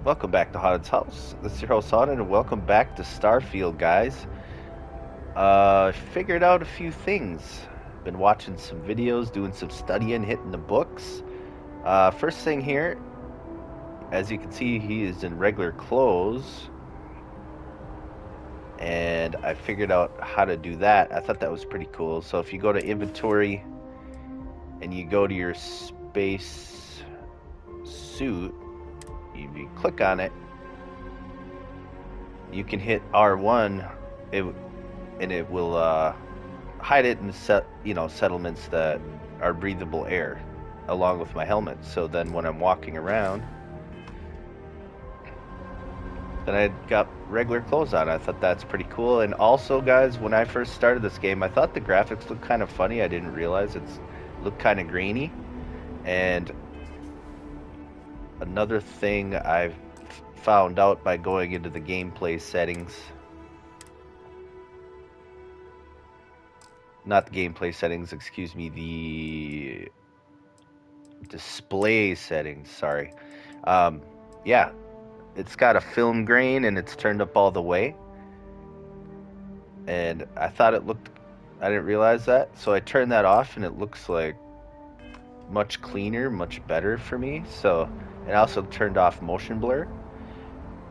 Welcome back to Haunted House. This is your host Haunted, and welcome back to Starfield, guys. Figured out a few things. Been watching some videos, doing some studying, hitting the books. First thing here, as you can see, he is in regular clothes, and I figured out how to do that. I thought that was pretty cool. So if you go to inventory and you go to your space suit, you click on it, you can hit R1, and it will hide it in settlements that are breathable air, along with my helmet. So then when I'm walking around, then I got regular clothes on. I thought that's pretty cool. And also, guys, when I first started this game, I thought the graphics looked kind of funny. I didn't realize it looked kind of grainy. And another thing I've found out by going into the gameplay settings, not the gameplay settings, excuse me, the display settings, sorry. Yeah, it's got a film grain and it's turned up all the way. And I thought it looked, I didn't realize that. So I turned that off and it looks like much cleaner, much better for me. So, and I also turned off motion blur.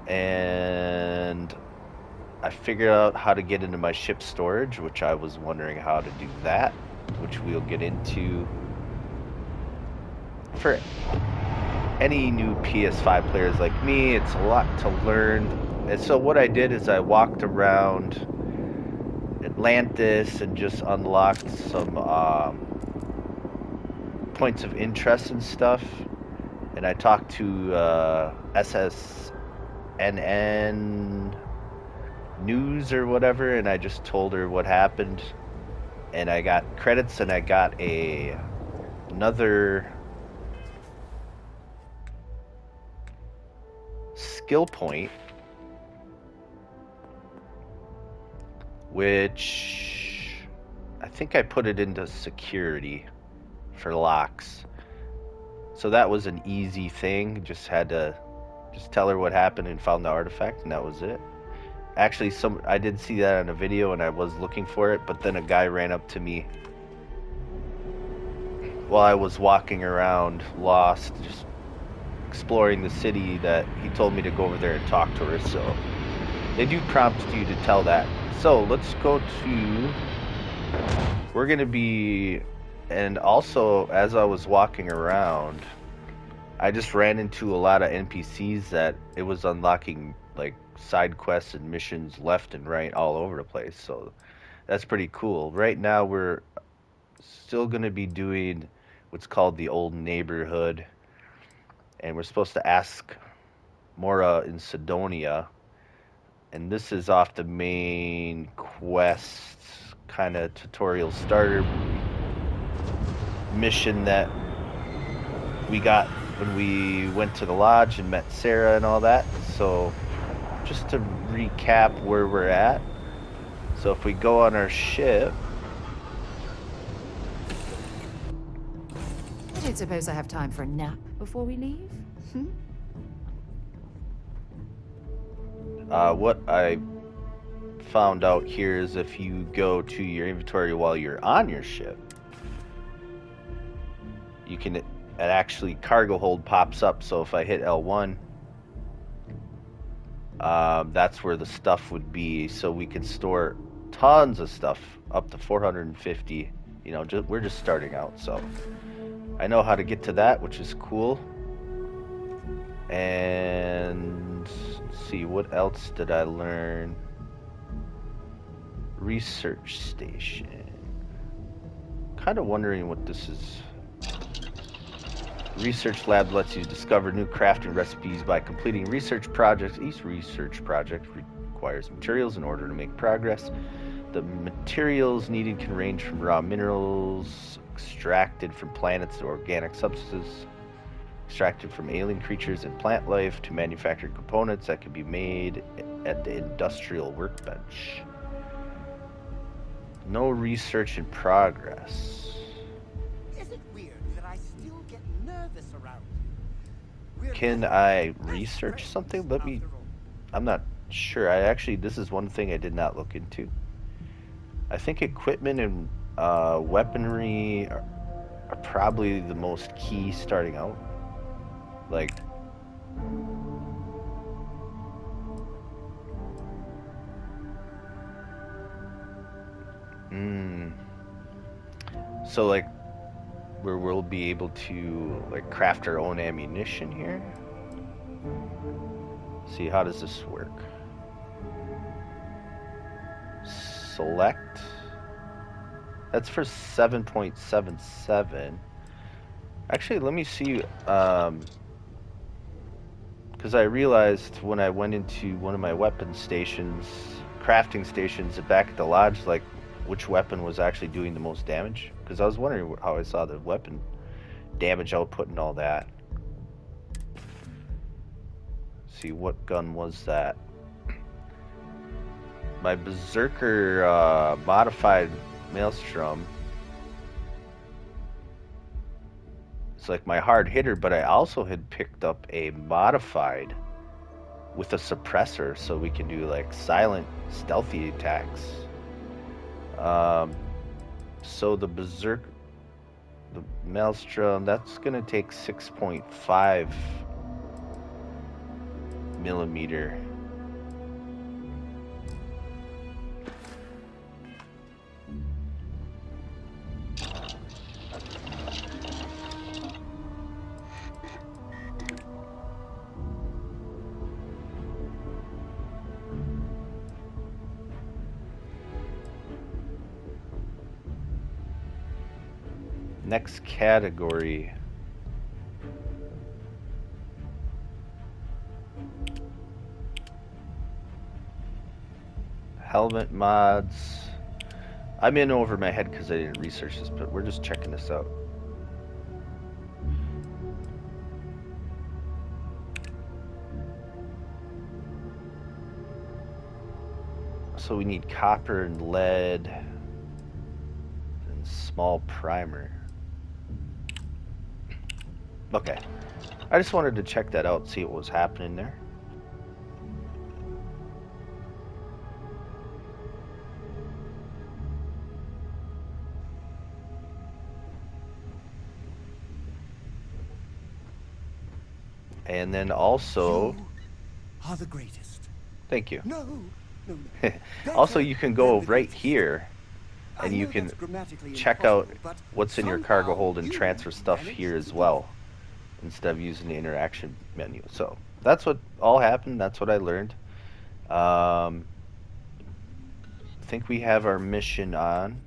And I figured out how to get into my ship storage, which I was wondering how to do that, which we'll get into. For any new PS5 players like me, it's a lot to learn. And so what I did is I walked around Atlantis and just unlocked some points of interest and stuff. And I talked to SSNN News or whatever, and I just told her what happened. And I got credits, and I got another skill point, which I think I put it into security for locks. So that was an easy thing. Just had to tell her what happened and found the artifact, and that was it. Actually, I did see that on a video, and I was looking for it, but then a guy ran up to me while I was walking around lost, just exploring the city, that he told me to go over there and talk to her. So they do prompt you to tell that. So let's go to, we're gonna be, and also as I was walking around, I just ran into a lot of NPCs that it was unlocking like side quests and missions left and right all over the place. So that's pretty cool. Right now we're still gonna be doing what's called the old neighborhood, and we're supposed to ask Mora in Sidonia, and this is off the main quest kind of tutorial starter mission that we got when we went to the lodge and met Sarah and all that. So just to recap where we're at, so if we go on our ship, I don't suppose I have time for a nap before we leave? what I found out here is if you go to your inventory while you're on your ship, you can, it actually cargo hold pops up. So if I hit L1, that's where the stuff would be. So we can store tons of stuff, up to 450. You know, we're just starting out, so I know how to get to that, which is cool. And let's see, what else did I learn? Research station. Kind of wondering what this is. Research lab lets you discover new crafting recipes by completing research projects. Each research project requires materials in order to make progress. The materials needed can range from raw minerals extracted from planets to organic substances extracted from alien creatures and plant life to manufactured components that can be made at the industrial workbench. No research in progress. Is it weird that I still get nervous around you? Can I research something? I'm not sure. This is one thing I did not look into. I think equipment and weaponry are probably the most key starting out. Like, so like, where we'll be able to like craft our own ammunition here. See, how does this work? Select. That's for 7.77. Actually, let me see. Because I realized when I went into one of my weapon stations, crafting stations back at the lodge, like which weapon was actually doing the most damage. Because I was wondering how I saw the weapon damage output and all that. See, what gun was that? My Berserker modified Maelstrom. It's like my hard hitter, but I also had picked up a modified with a suppressor, so we can do like silent, stealthy attacks. So the Berserker, the Maelstrom, that's gonna take 6.5 millimeter. Next category. Helmet mods. I'm in over my head because I didn't research this, but we're just checking this out. So we need copper and lead and small primer. Okay. I just wanted to check that out, see what was happening there. And then also... You are the greatest. Thank you. No. Also, you can go right here and you can check out what's in your cargo hold and transfer stuff here as well, instead of using the interaction menu. So that's what all happened. That's what I learned. I think we have our mission on.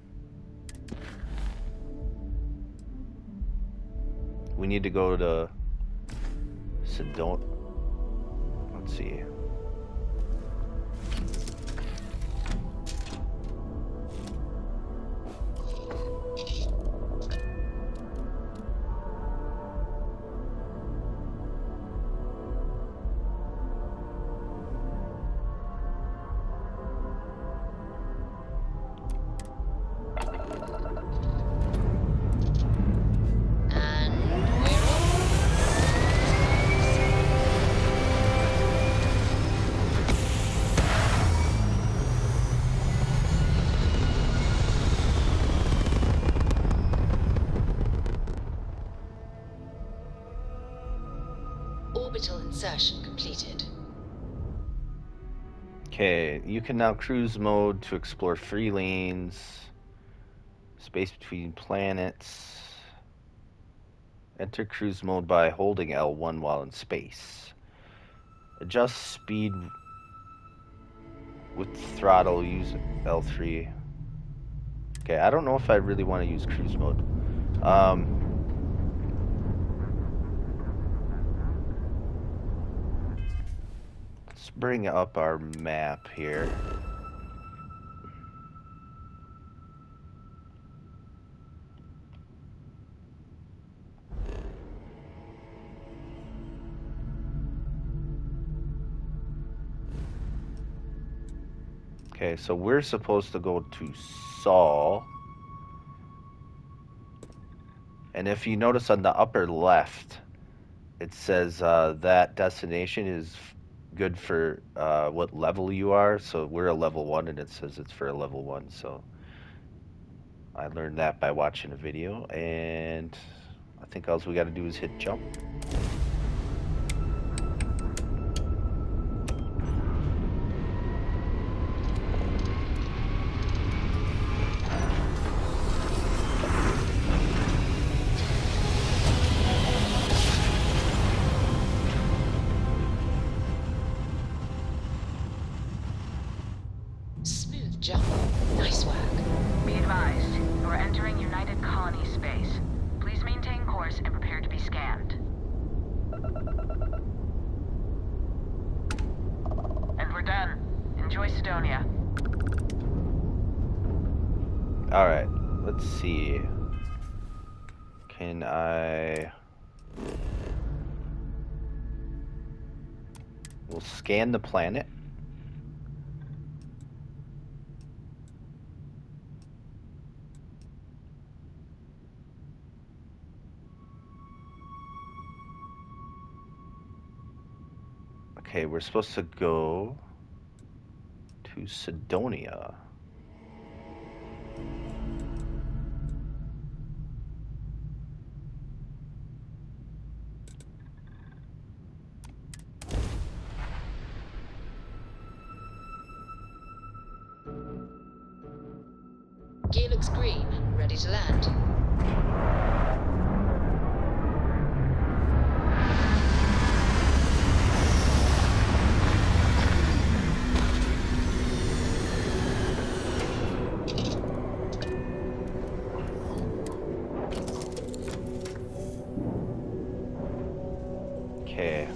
We need to go to Sedona. Let's see. Orbital insertion completed. Okay, you can now cruise mode to explore free lanes, space between planets. Enter cruise mode by holding L1 while in space. Adjust speed with throttle, use L3. Okay, I don't know if I really want to use cruise mode. Let's bring up our map here. Okay, so we're supposed to go to Saul. And if you notice on the upper left, it says that destination is good for what level you are. So we're a level 1, and it says it's for a level 1. So I learned that by watching a video, and I think all we got to do is hit jump. Smooth jump. Nice work. Be advised, you are entering United Colony space. Please maintain course and prepare to be scanned. And we're done. Enjoy Sidonia. Alright, let's see. Can I... We'll scan the planet. Okay, we're supposed to go to Sidonia. Gear looks green. Ready to land. Okay.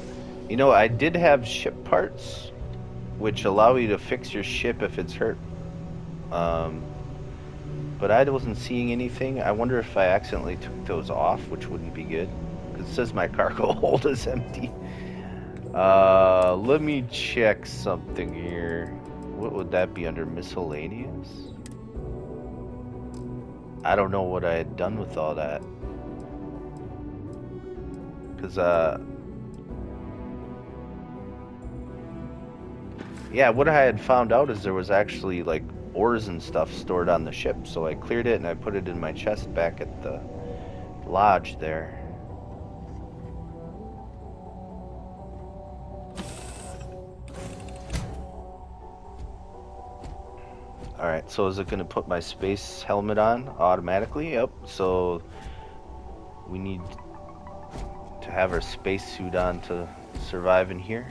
You know, I did have ship parts, which allow you to fix your ship if it's hurt. But I wasn't seeing anything. I wonder if I accidentally took those off, which wouldn't be good. Because it says my cargo hold is empty. Let me check something here. What would that be under miscellaneous? I don't know what I had done with all that. Because, yeah, what I had found out is there was actually, like, ores and stuff stored on the ship. So I cleared it and I put it in my chest back at the lodge there. Alright, so is it going to put my space helmet on automatically? Yep, so we need to have our spacesuit on to survive in here.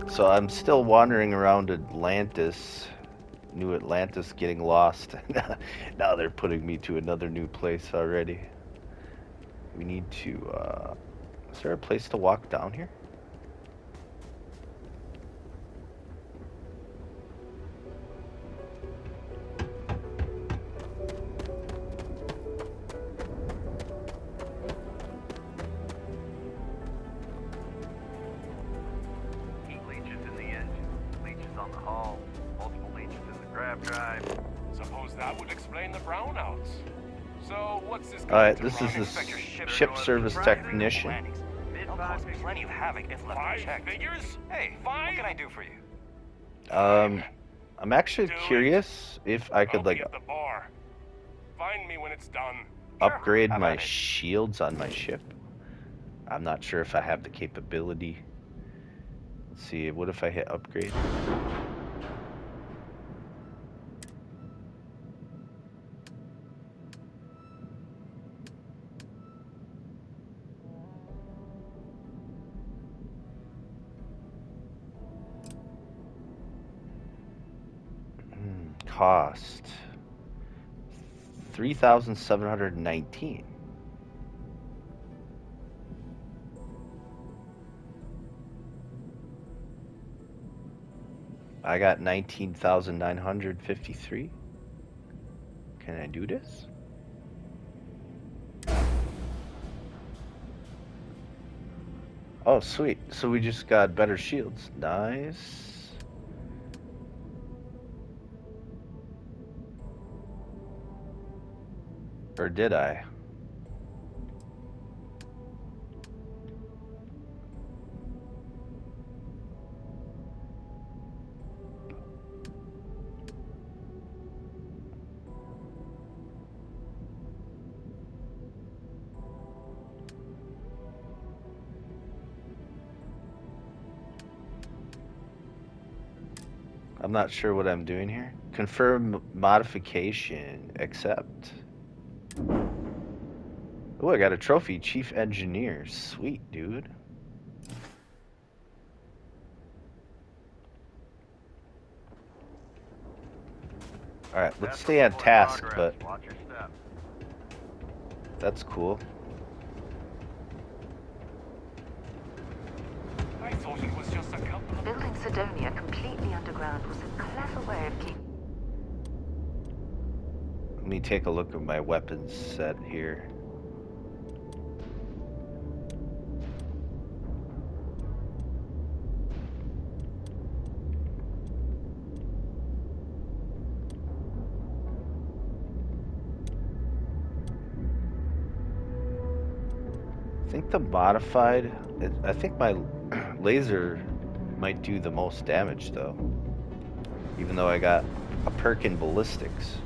So I'm still wandering around Atlantis, New Atlantis, getting lost. Now they're putting me to another new place already. We need to, is there a place to walk down here? Heat leeches in the engine, leeches on the hull, multiple leeches in the grav drive. Suppose that would explain the brownouts. So, what's this? Alright, this is the ship service technician. Mid five figures. Plenty of havoc if left 5 unchecked. figures? Hey, Five? what can I do for you? I'm actually curious if I could, I'll like, be at the bar. Find me when it's done. upgrade How my about it? shields on my ship. I'm not sure if I have the capability. Let's see, what if I hit upgrade? Cost 3,719. I got 19,953. Can I do this? Oh, sweet. So we just got better shields. Nice. Or did I? I'm not sure what I'm doing here. Confirm modification. Accept. Oh, I got a trophy. Chief Engineer. Sweet, dude. Alright, let's stay on task, but Watch your step. that's cool. I thought it was just a couple of... Building Sidonia completely underground was a clever way of keeping... Let me take a look at my weapons set here. I think the modified, I think my laser might do the most damage though. Even though I got a perk in ballistics.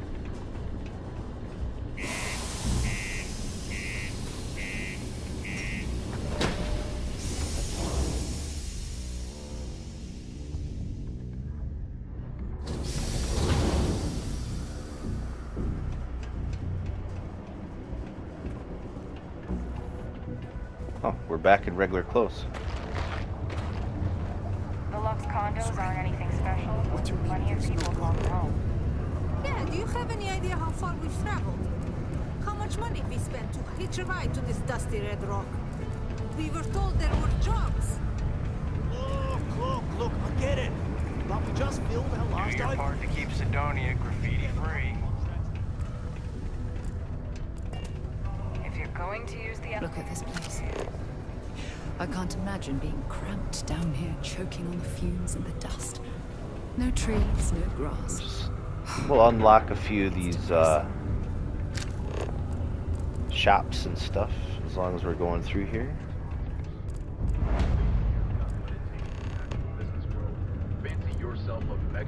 Oh, we're back in regular clothes. The Lux condos aren't anything special. Plenty of people call them home. Yeah, do you have any idea how far we've traveled? How much money we spent to hitch a ride to this dusty red rock? We were told there were jobs. Look, I get it. But we just filmed our last Do your part to keep Sidonia graffiti-free. If you're going to use the... Look at this place. I can't imagine being cramped down here, choking on the fumes and the dust. No trees, no grass. We'll unlock a few of these shops and stuff as long as we're going through here.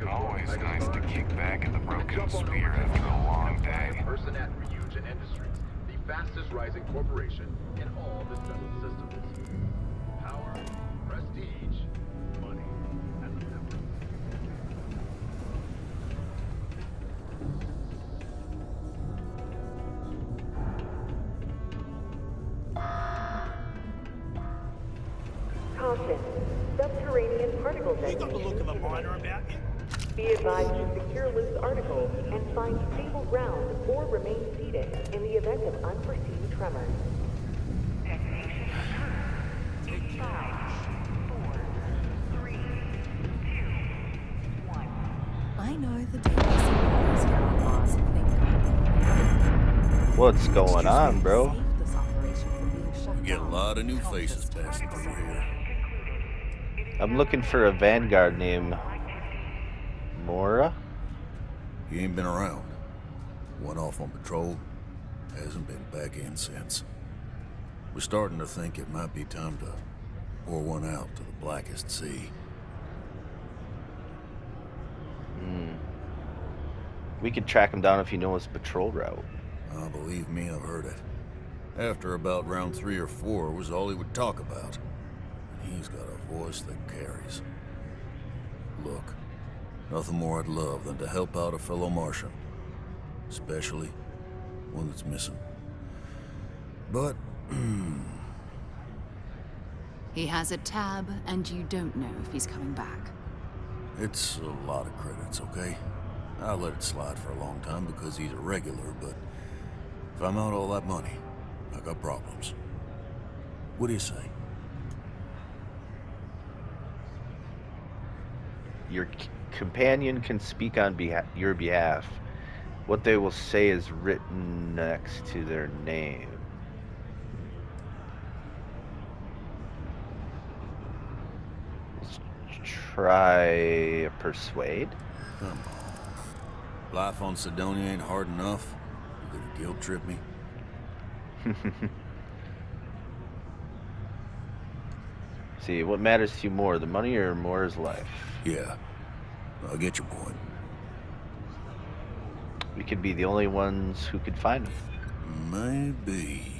Always nice to kick back at the broken spear after a long day. Person at Ryujin Industries, the fastest rising corporation in all the settled systems. Power, prestige, money, and the network. Caution. Subterranean particle You got the look of a detonation. miner about you. Be advised to secure loose articles and find stable ground or remain seated in the event of unforeseen tremors. Detonation approved. 5, 4, 3, 2, 1. I know the days and down Mars and think What's going on, bro? saved this operation from being shut We get a down. lot of new Helped us faces to passing focus through on here. I'm looking for a Vanguard named Mora. He ain't been around. Went off on patrol. Hasn't been back in since. We're starting to think it might be time to pour one out to the blackest sea. We could track him down if you know his patrol route. Believe me, I've heard it. After about round 3 or 4 was all he would talk about. And he's got a voice that carries. Look, nothing more I'd love than to help out a fellow Martian. Especially one that's missing. But, He has a tab, and you don't know if he's coming back. it's a lot of credits, okay? I let it slide for a long time because he's a regular, but if I'm out all that money, I got problems. What do you say? Your companion can speak on your behalf. What they will say is written next to their name. Let's try persuade. Come on. Life on Sidonia ain't hard enough. You gonna guilt trip me? See, what matters to you more, the money or Moore's life? Yeah, I get your point. We could be the only ones who could find him. Maybe.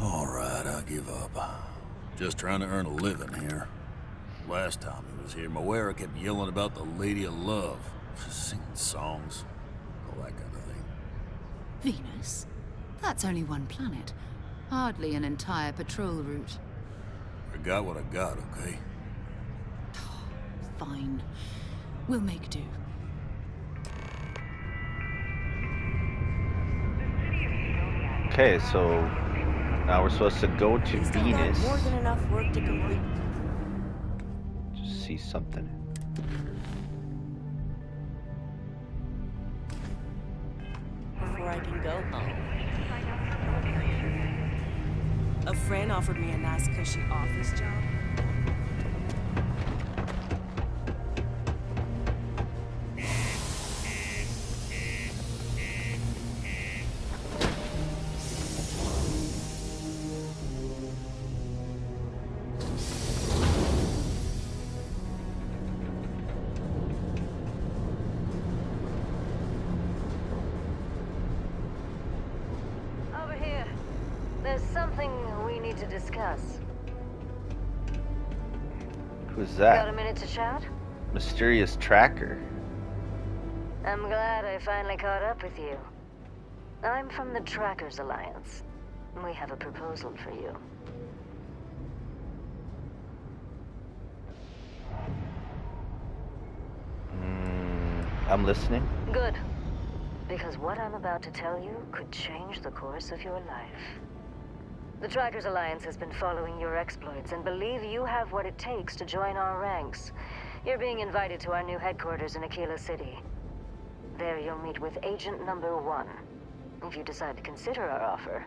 All right, I give up. Just trying to earn a living here. Last time he was here, Moera kept yelling about the Lady of Love. Singing songs, all that kind of thing. Venus? That's only one planet. Hardly an entire patrol route. I got what I got, okay? Fine. We'll make do. Okay, so now we're supposed to go to Still got Venus. more than enough work to complete. Just see something. Before I can go home. A friend offered me a nice cushy office job. Over here. There's something we need to discuss. Who's Got that? a minute to chat? Mysterious tracker. I'm glad I finally caught up with you. I'm from the Trackers Alliance. We have a proposal for you. I'm listening. Good. Because what I'm about to tell you could change the course of your life. The Trackers Alliance has been following your exploits and believe you have what it takes to join our ranks. You're being invited to our new headquarters in Aquila City. There you'll meet with Agent Number 1. If you decide to consider our offer,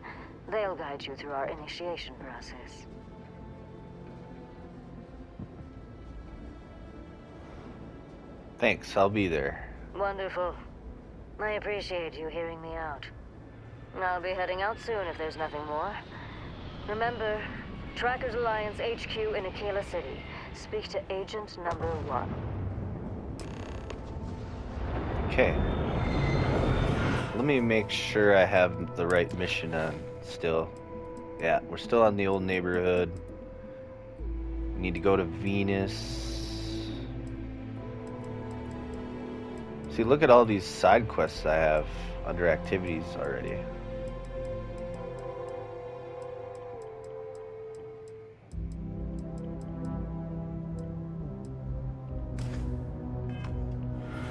they'll guide you through our initiation process. Thanks, I'll be there. Wonderful. I appreciate you hearing me out. I'll be heading out soon if there's nothing more. Remember, Trackers Alliance HQ in Aquila City. Speak to Agent Number 1. Okay. Let me make sure I have the right mission on still. Yeah, we're still on the old neighborhood. We need to go to Venus. See, look at all these side quests I have under activities already.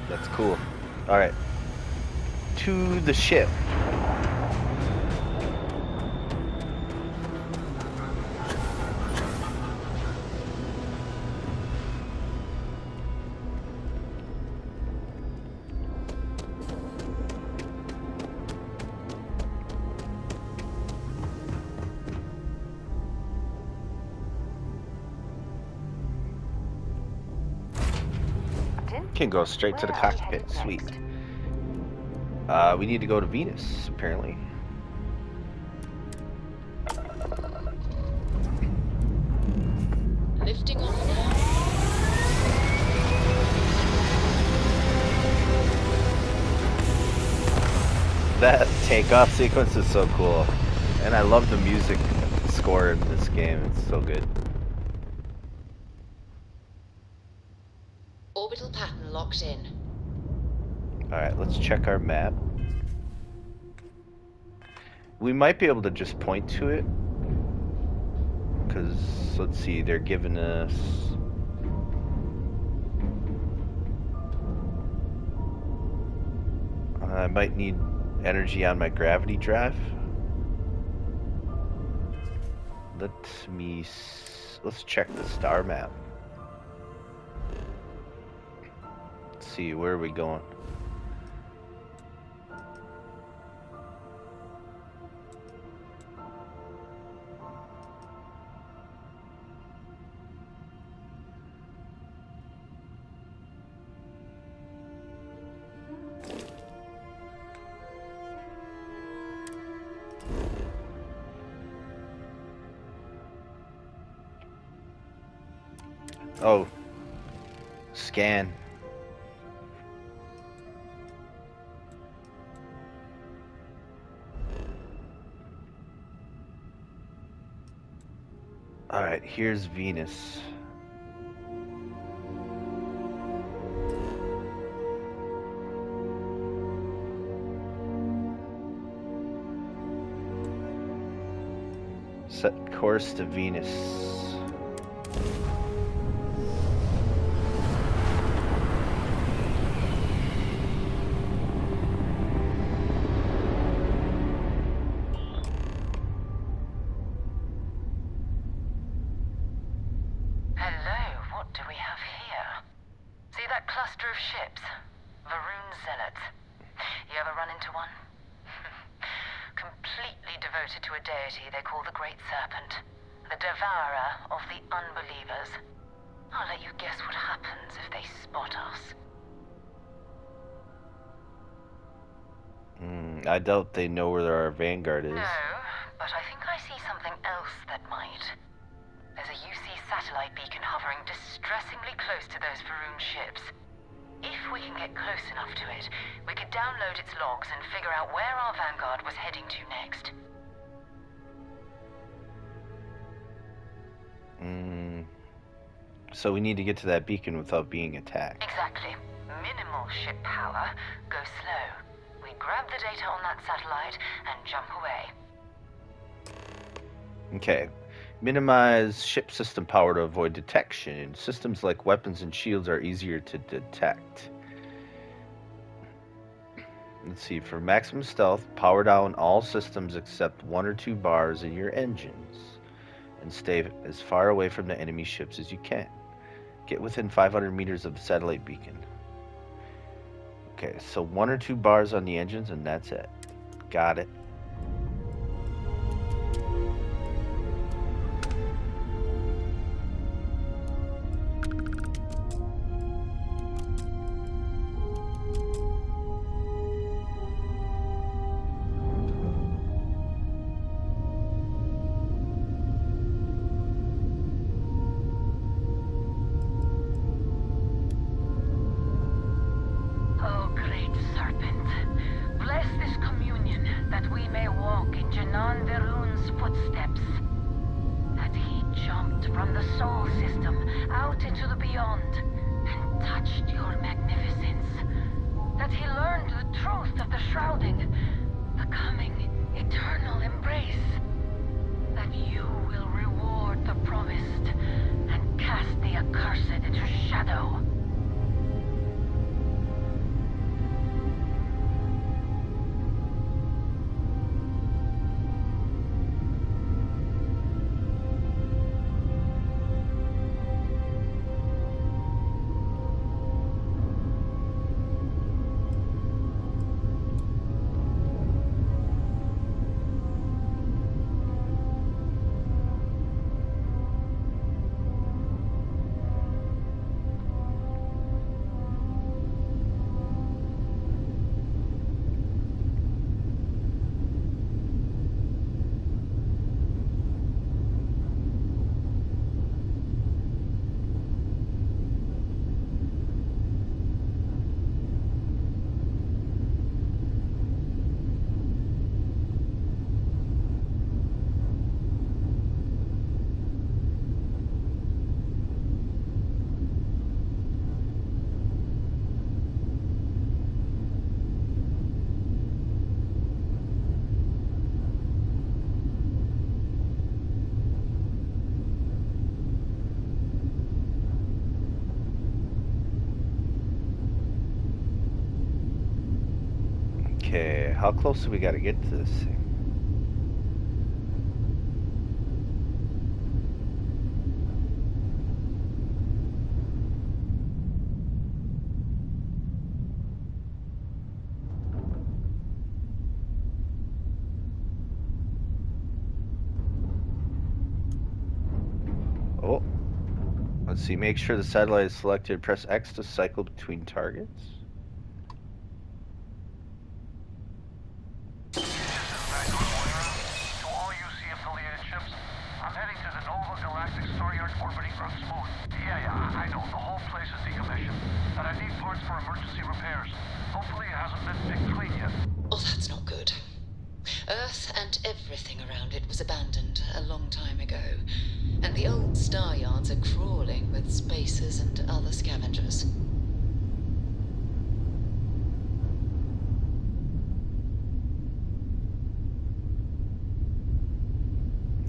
That's cool. Alright. To the ship. Can go straight to the cockpit. Sweet. We need to go to Venus, apparently. Lifting off now. That takeoff sequence is so cool. And I love the music score in this game. It's so good. Orbital pattern locked in. Alright, let's check our map. We might be able to just point to it. Because, let's see, they're giving us... I might need energy on my gravity drive. Let's check the star map. Let's see, where are we going? Oh, scan. All right, here's Venus. Set course to Venus. Hello, what do we have here? See that cluster of ships? Varun Zealots. You ever run into one? Completely devoted to a deity they call the Great Serpent, the devourer of the unbelievers. I'll let you guess what happens if they spot us. I doubt they know where our Vanguard is. No, but I think I see something else that might. There's a UC satellite beacon hovering distressingly close to those Varun ships. If we can get close enough to it, we could download its logs and figure out where our Vanguard was heading to next. So we need to get to that beacon without being attacked. Exactly. Minimal ship power. Go slow. We grab the data on that satellite and jump away. Okay. Minimize ship system power to avoid detection. Systems like weapons and shields are easier to detect. Let's see. For maximum stealth, power down all systems except 1 or 2 bars in your engines. And stay as far away from the enemy ships as you can. Get within 500 meters of the satellite beacon. Okay, so 1 or 2 bars on the engines and that's it. Got it. Oh, great serpent, bless this communion that we may walk in Janan Verun's footsteps. That he jumped from the soul system out into the beyond and touched your magnificence. That he learned the truth of the shrouding, the coming eternal embrace. That you will reward the promised and cast the accursed into shadow. Okay, how close do we got to get to this thing? Oh, let's see. Make sure the satellite is selected. Press X to cycle between targets. To all UC affiliated ships, I'm heading to the Nova Galactic Star Yard orbiting Gross Moon. Yeah, everything around it was abandoned a long time ago, and the old star yards are crawling with spacers and other scavengers.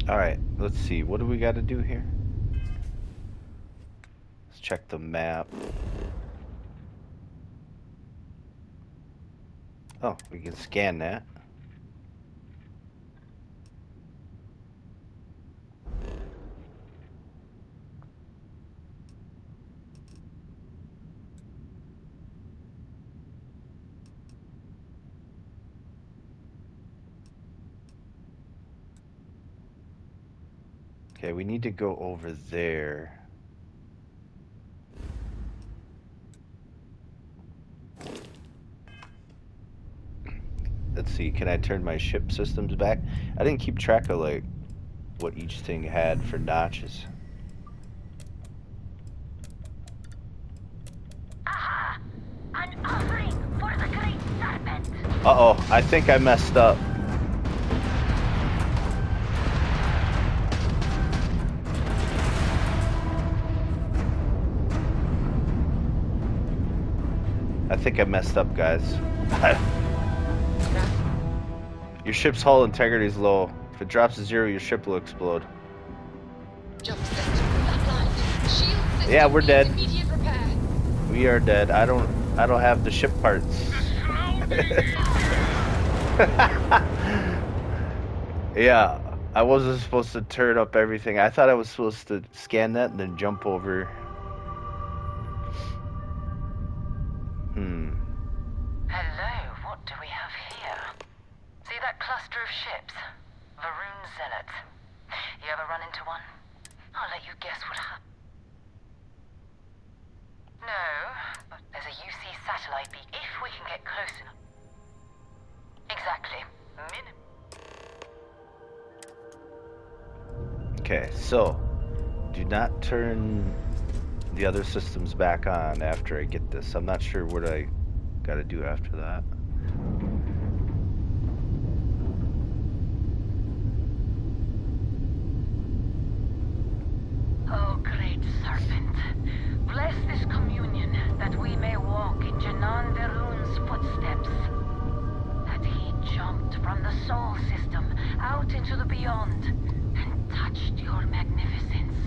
Alright, let's see. What do we got to do here? Let's check the map. Oh, we can scan that. Okay, we need to go over there. Let's see, can I turn my ship systems back? I didn't keep track of, like, what each thing had for notches. Aha! An offering for the great serpent! Uh-oh, I think I messed up. I think I messed up, guys. Your ship's hull integrity is low. If it drops to 0, your ship will explode. Jump set. Flatlined. Shield system Yeah, we're needs dead. immediate repair. We are dead. I don't have the ship parts. Yeah, I wasn't supposed to turn up everything. I thought I was supposed to scan that and then jump over. Hello, what do we have here? See that cluster of ships? Varun Zealots. You ever run into one? I'll let you guess what happened. No, but there's a UC satellite beacon if we can get close enough. Exactly. Okay, so do not turn the other systems back on after I get this. I'm not sure what I gotta do after that. Oh, great serpent, bless this communion that we may walk in Janan Verun's footsteps. That he jumped from the soul system out into the beyond and touched your magnificence.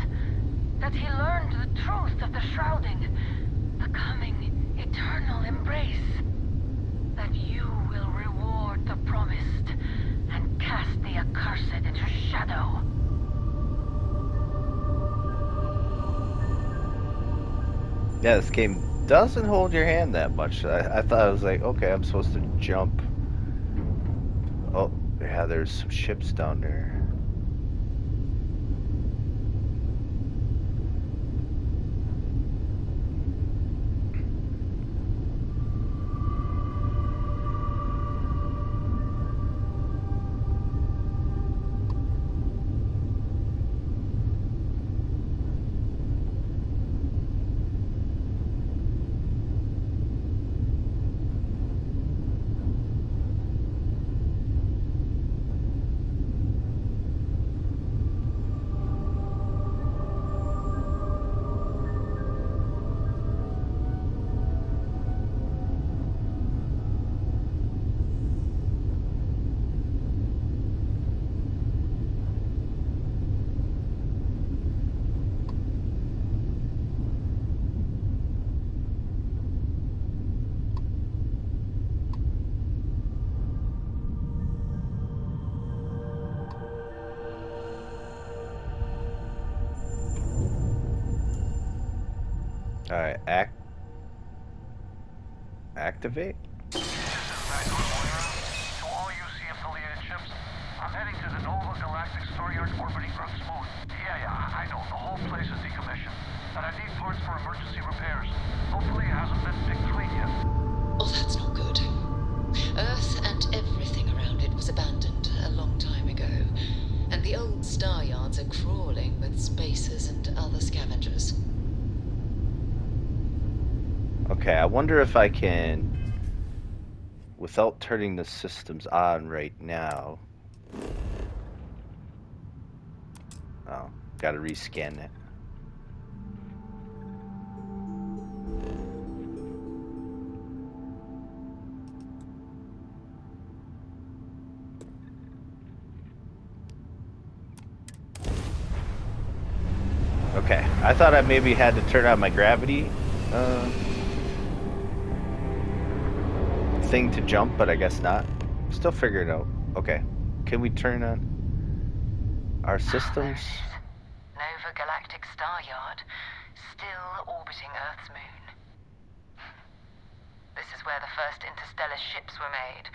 That he learned the truth of the shrouding, the coming eternal embrace. That you will reward the promised and cast the accursed into shadow. Yeah, this game doesn't hold your hand that much. I thought I was like, okay, I'm supposed to jump. Oh, yeah, there's some ships down there. Alright, activate? To all UC affiliated ships, I'm heading to the Nova Galactic Storeyard orbiting Earth's moon. Yeah, I know. The whole place is decommissioned. And I need parts for emergency repairs. Hopefully it hasn't been picked clean yet. Oh, that's not good. Earth and everything around it was abandoned a long time ago, and the old star yards are crawling with spacers and other scavengers. Okay, I wonder if I can, without turning the systems on right now, Oh, gotta rescan it. Okay, I thought I maybe had to turn on my gravity thing to jump, but I guess not. Still figuring it out. Okay, can we turn on our systems? Nova Galactic Star Yard, still orbiting Earth's moon. This is where the first interstellar ships were made.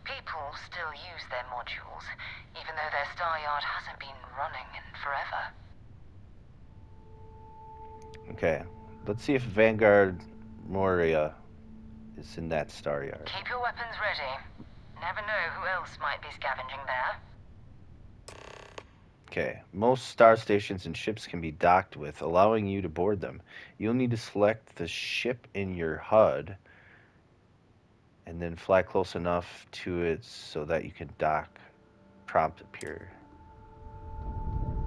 People still use their modules, even though their star yard hasn't been running in forever. Okay, let's see if Vanguard Moria is in that star yard. Keep your weapons ready. Never know who else might be scavenging there. Okay, most star stations and ships can be docked with, allowing you to board them. You'll need to select the ship in your HUD and then fly close enough to it so that you can dock. Prompt appear.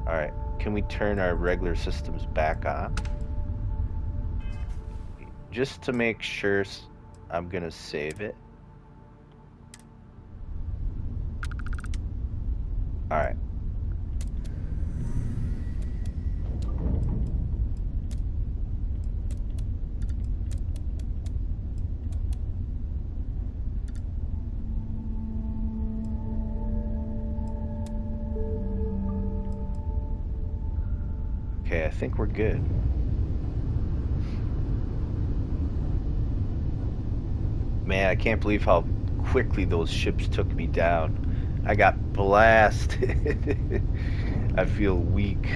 Alright, can we turn our regular systems back on? Just to make sure I'm gonna save it. Alright. Okay, I think we're good. Man, I can't believe how quickly those ships took me down. I got blasted. I feel weak.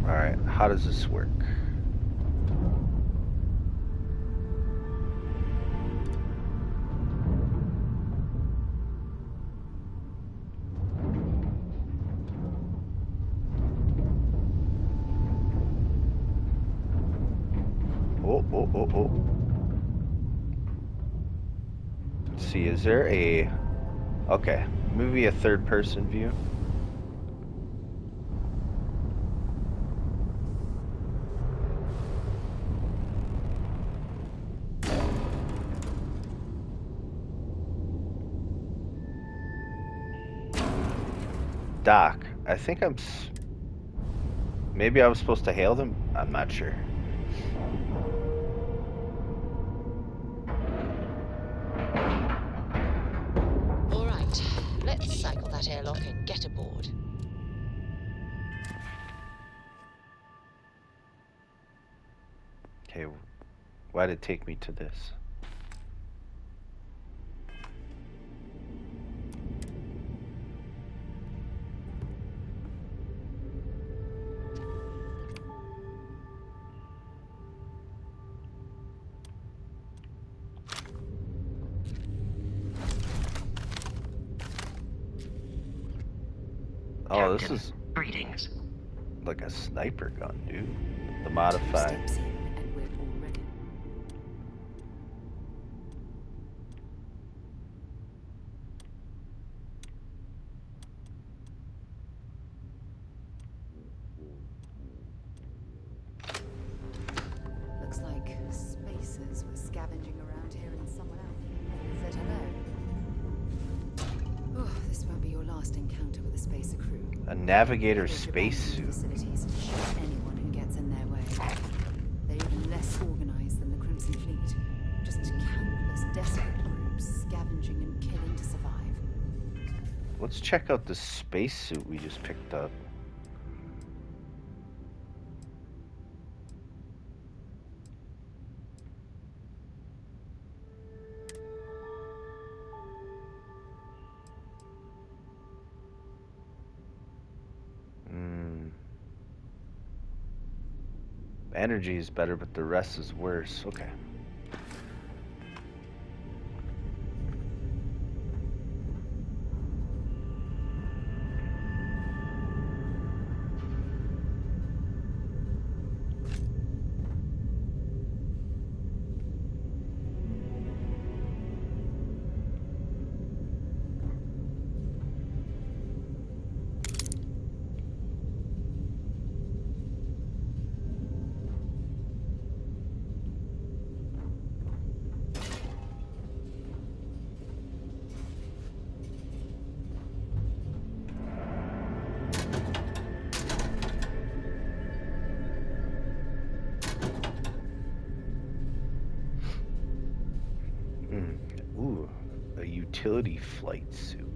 Alright, how does this work? Oh. Let's see, is there a... Okay, maybe a third-person view. Doc, I think maybe I was supposed to hail them? I'm not sure. Alright, let's cycle that airlock and get aboard. Okay, why did it take me to this? Oh, this is greetings. Like a sniper gun, dude. The modified. And we're all ready. Looks like spacers were scavenging around here and someone else said hello. Oh, this won't be your last encounter with a spacer crew. A navigator spacesuit. Facilities to shoot anyone who gets in their way. They're even less organized than the Crimson Fleet. Just countless desperate groups scavenging and killing to survive. Let's check out the spacesuit we just picked up. Energy is better, but the rest is worse. Okay. Mm. Ooh, a utility flight suit.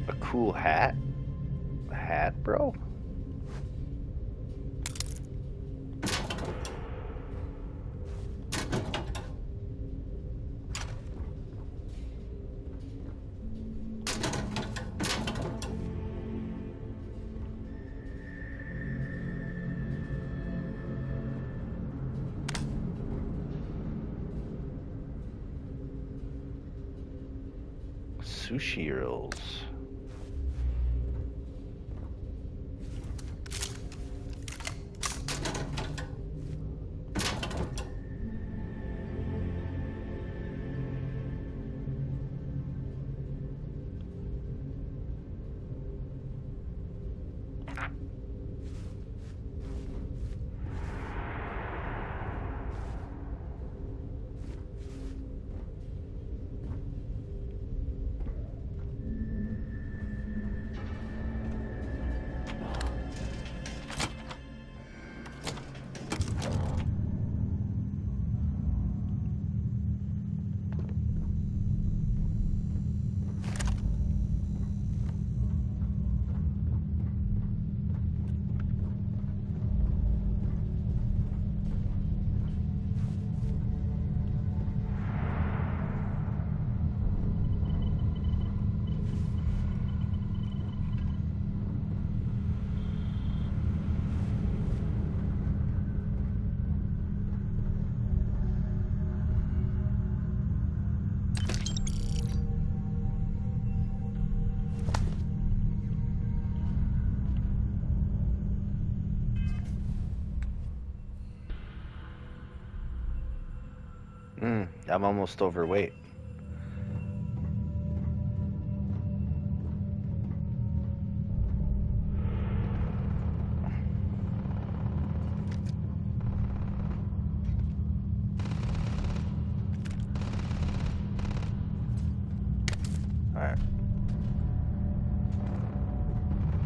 A cool hat? A hat, bro? Sushi rolls. I'm almost overweight. Alright.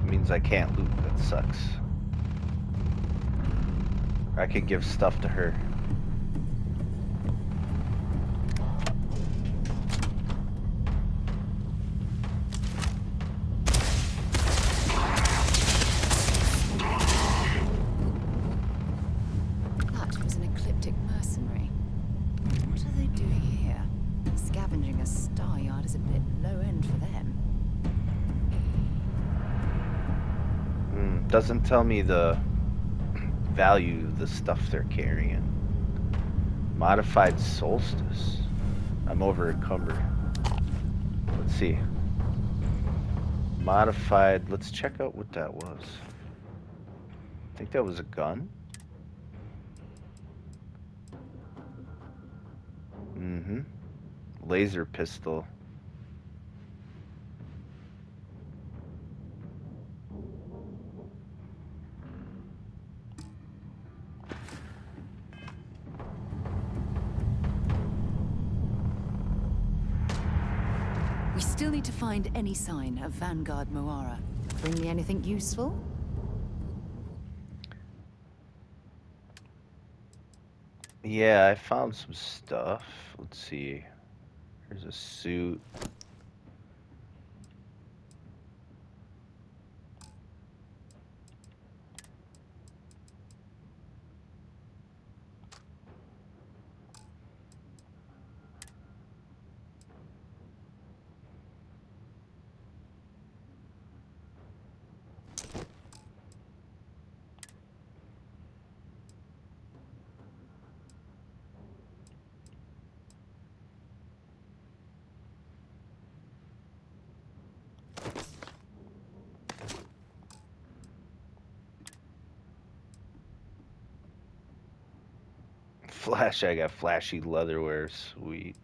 Means I can't loot. That sucks. I could give stuff to her. That was an ecliptic mercenary. What are they doing here? Scavenging a star yard is a bit low end for them. Doesn't tell me the value of the stuff they're carrying. Modified solstice. I'm over encumbered. Let's see. Modified. Let's check out what that was. I think that was a gun. Laser pistol. We still need to find any sign of Vanguard Moara. Bring me anything useful? Yeah, I found some stuff. Let's see. Here's a suit. Flash, I got flashy leatherwear. Sweet.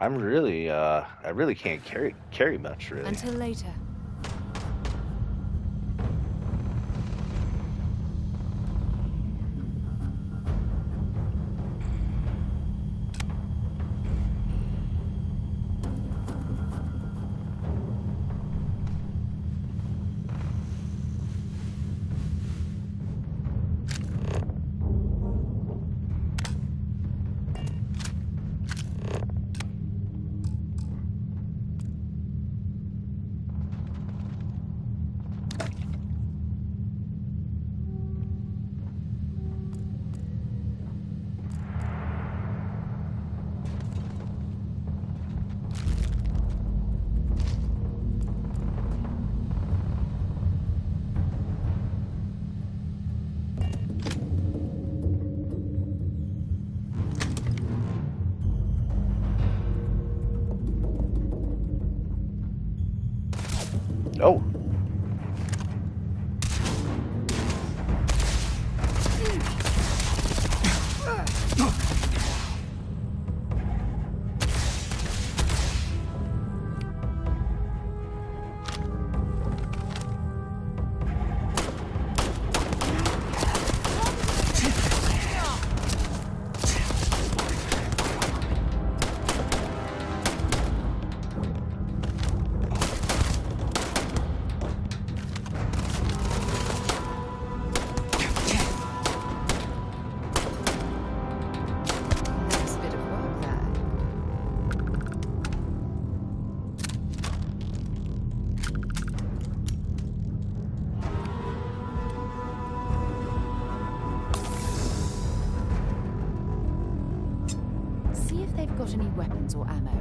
I'm really, I really can't carry much, really. Until later. Oh. Nice bit of work there. See if they've got any weapons or ammo.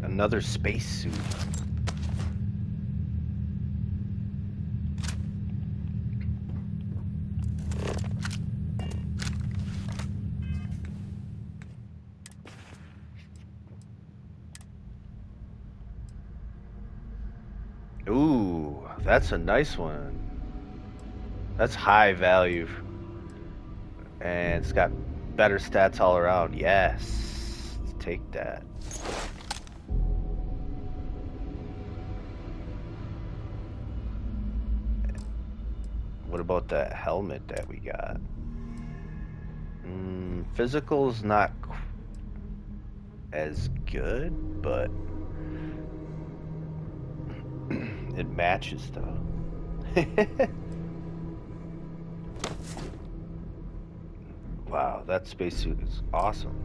Another spacesuit. Ooh, that's a nice one. That's high value. And it's got better stats all around. Yes. Let's take that. What about that helmet that we got? Physical's not as good, but it matches though. Wow, that spacesuit is awesome.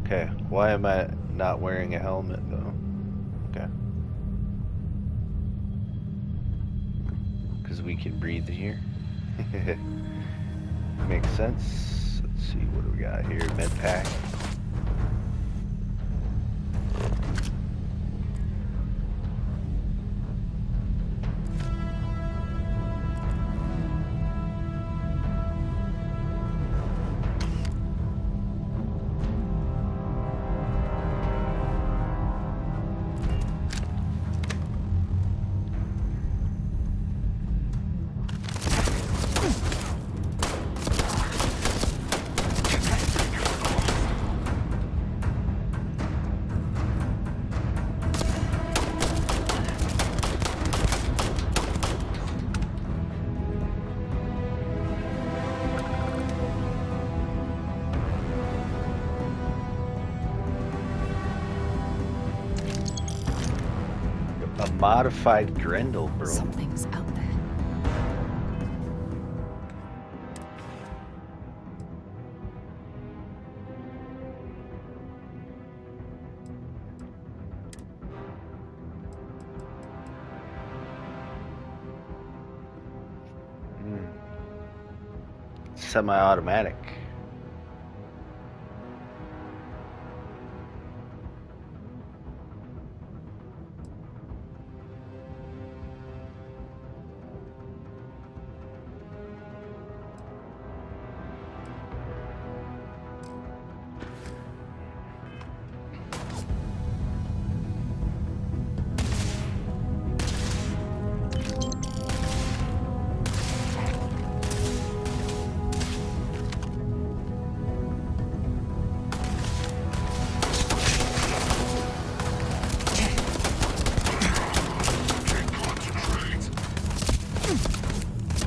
Okay, why am I not wearing a helmet though? Okay. Because we can breathe in here. Makes sense. Let's see, what do we got here? Med pack. A modified Grendel, bro. Something's out there. Semi-automatic.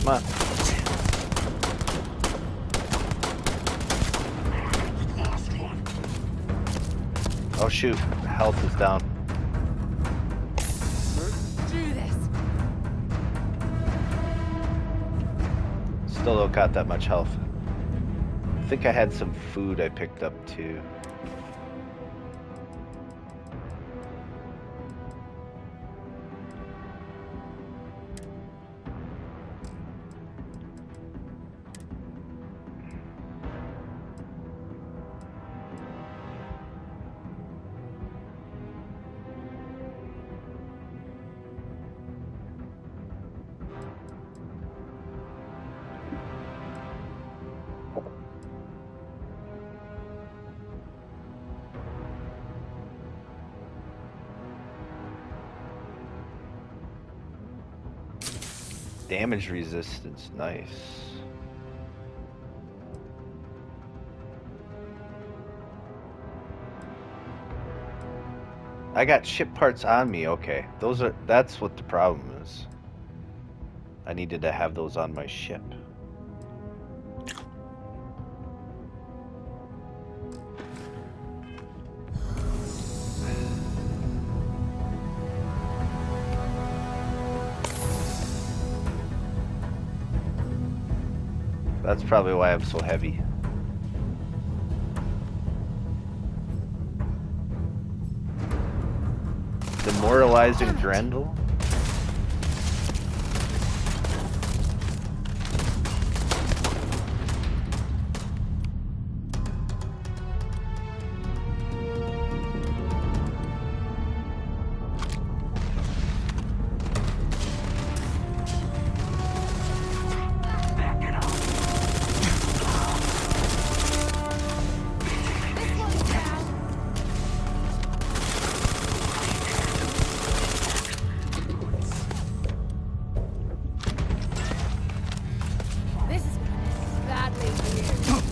Come on. Oh shoot, health is down. Do this. Still don't got that much health. I think I had some food I picked up too. Damage resistance, nice. I got ship parts on me, okay. That's what the problem is. I needed to have those on my ship. That's probably why I'm so heavy. Demoralizing Grendel? This is badly weird.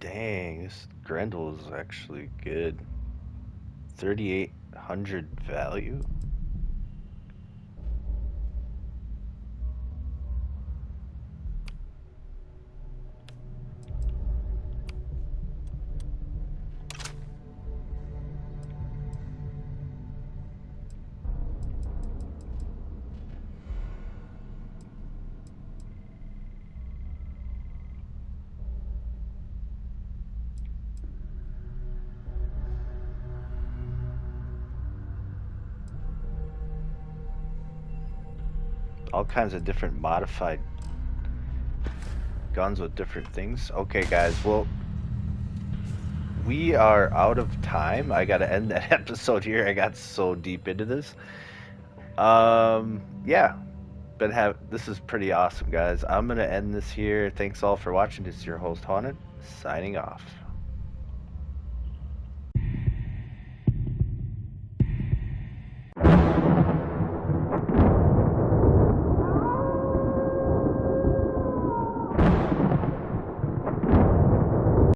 Dang, this Grendel is actually good. 3,800 value? All kinds of different modified guns with different things. Okay, guys, well, we are out of time. I gotta end that episode here. I got so deep into this. Yeah, this is pretty awesome, guys. I'm gonna end this here. Thanks all for watching. This is your host, Haunted, signing off.